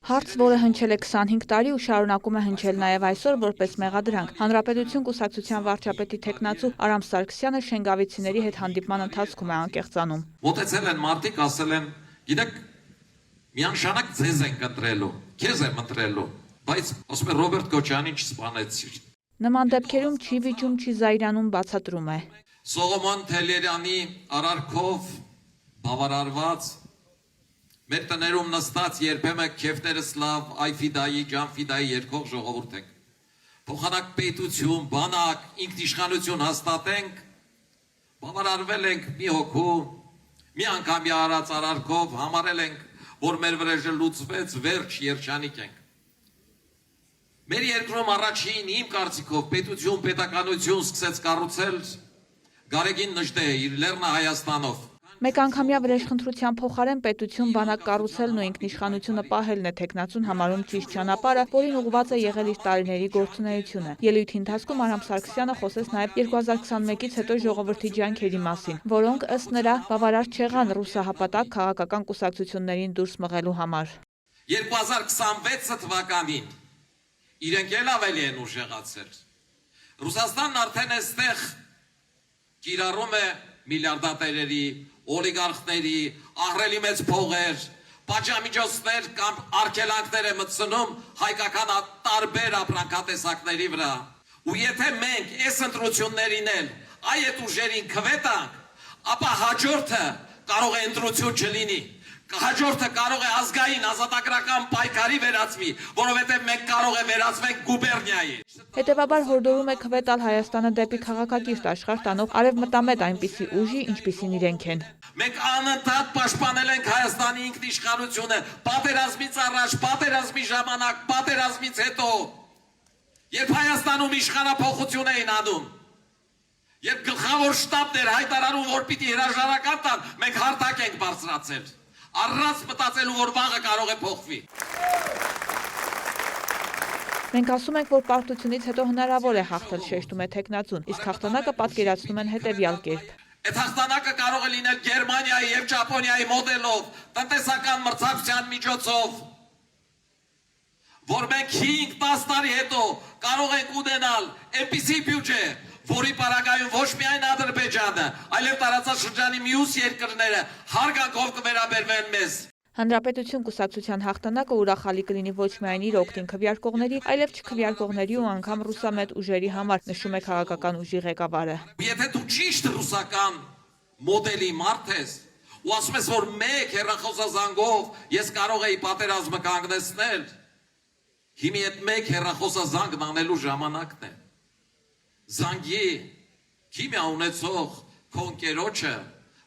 Հարց, որը հնչել է 25 տարի ու շարունակում է հնչել նաև այսօր որպես մեղադրանք։ Հանրապետություն կուսակցության վարչապետի թեկնածու Արամ Սարգսյանը շենգավիցիների հետ հանդիպման ընթացքում է անկեղծանում։ Մոտեցել են մարդիկ, ասել են, գիտեք, միանշանակ ձեզ ենք ընտրելու, քեզ եմ ընտրելու, բայց ասում է Ռոբերտ Քոչարյանին չսպանեցիր։ Նման դեպքերում չի վիճում, չի զայրանում, բացատրում է։ Սողոմոն Թելերյանի արարքով բավարարված մեր տներում նստած երբեմն քեֆներս լավ այֆիդայի, ջանֆիդայի երկող ժողովուրդ ենք։ Փոխանակ պետություն, բանակ, ինքնիշխանություն հաստատենք, բավարարվել ենք մի հոգու, մի անգամյա արած արարքով համարել ենք, որ մեր վրեժը լուծվեց, վերջ երջանիկ ենք։ Մեր երկրում առաջին իմ կարծիքով պետություն, պետականություն սկսեց կառուցել Գարեգին Նժդեհը իր Լեռնա Հայաստանով։ Մեկ անգամյա վրեժխնդրության փոխարեն պետություն, բանակ կառուցելն ու ինքնիշխանությունը պահելն է թեկնածուն համարում ճիշտ ճանապարհը, որին ուղղված է եղել իր տարիների գործունեությունը։ Ելույթի ընթացքում Արամ Սարգսյանը խոսեց նաև 2021-ից հետո ժողովրդի ջանքերի մասին, որոնք ըստ նրա բավարար չեղան ռուսահապատակ քաղաքական կուսակցություններին դուրս մղելու համար։ 2026 թվականին իրենք էլ ավելի են ուժեղացել։ Ռուսաստանն արդեն այստեղ կիրառում է միլիարդատերերի, օլիգարխների, ահռելի մեծ փողեր, պատժամիջոցներ կամ արգելանքներ է մտցնում հայկական տարբեր ապրանքատեսակների վրա։ Ու եթե մենք այս ընտրություններին էլ այդ ուժերին քվետանք, ապա հաջորդը կարող է ընտրություն չլինի։ Հաջորդը կարող է ազգային ազատագրական պայքարի վերածվի, որովհետև մենք կարող է վերածվենք գուբերնիայի։ Հետևաբար հորդորում է քվետալ Հայաստանը դեպի քաղաքակիրթ աշխարհ տանող արևմտամետ այնպիսի ուժի, ինչպիսին իրենք են։ Մենք անընդհատ պաշտպանել ենք Հայաստանի ինքնիշխանությունը, պատերազմից առաջ, պատերազմի ժամանակ, պատերազմից հետո, երբ Հայաստանում իշխանափոխություն էին անում, երբ գլխավոր շտաբն էր հայտարարում, որ պիտի հրաժարական տան, մենք հարթակ ենք բարձրացել, առանց մտածելու, որ վաղը կարող է փոխվի։ Մենք ասում ենք, որ պարտությունից հետո հնարավոր է հաղթել, շեշտում է թեկնածուն, իսկ հաղթանակը պատկերացնում են հետևյալ կերպ։ Այդ հաղթանակը կարող է լինել Գերմանիայի եւ Ճապոնիայի մոդելով, տնտեսական մրցակցության միջոցով, որ մենք 5-10 տարի հետո կարող ենք ունենալ այնպիսի բյուջե, որի պարագայում ոչ միայն Ադրբեջանը, այլև տարածաշրջանի մյուս երկրները հարգանքով կվերաբերվեն մեզ։ Հանրապետություն կուսակցության հաղթանակը ուրախալի կլինի ոչ միայն իր օգտին քվեարկողների, այլև չքվեարկողների ու անգամ ռուսամետ ուժերի համար, նշում է քաղաքական ուժի ղեկավարը։ Եթե դու ճիշտ ռուսական մոդելի մարդ ես, ու ասում ես, որ մեկ հեռախոսազանգով ես կարող էի պատերազմը կանգնեցնել, հիմի այդ մեկ հեռախոսազանգն անելու ժամանակն է։ Զանգի քիմիա ունեցող քո ընկերոջը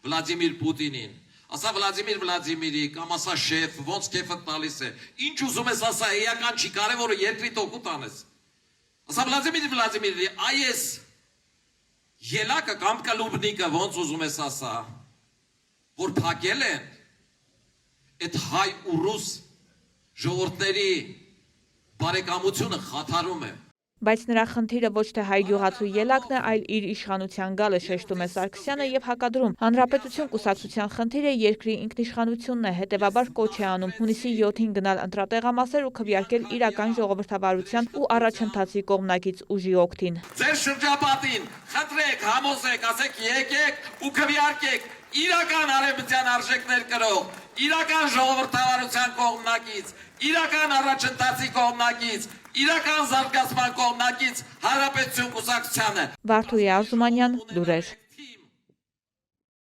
Վլադիմիր Պուտինին, ասա Վլադիմիր Վլադիմիրի կամ ասա շեֆ, ոնց քեֆը տալիս է, ինչ ուզում ես ասա, էական չի, կարևորը երկրի տոկուտ անես։ Ասա Վլադիմիր Վլադիմիրի, այս ելակը կամ կլուբնիկը, ոնց ուզում ես ասա, որ փակել են այդ հայ ու ռուս ժողովուրդների բարեկամությունը խաթարում է։ Բայց նրա խնդիրը ոչ թե հայ գյուղացու ելակն է, այլ իր իշխանության գալը, շեշտում է Սարգսյանը եւ հակադրում։ Հանրապետություն կուսակցության խնդիրը երկրի ինքնիշխանությունն է, հետեւաբար կոչ է անում հունիսի 7-ին գնալ ընտրատեղամասեր ու քվեարկել իրական ժողովրդավարության ու առաջընթացի կողմնակից ուժի օգտին։ Ձեր շրջապատին խնդրեք, համոզեք, ասեք եկեք ու քվեարկեք իրական արևմտյան արժեքներ կրող, իրական ժողովրդավարության կողմնակից, իրական առաջընթացի կողմնակից, իրական զարգացման կողմնակից Հանրապետություն կուսակցությանը։ Վարդուհի Արզումանյան, լուրեր։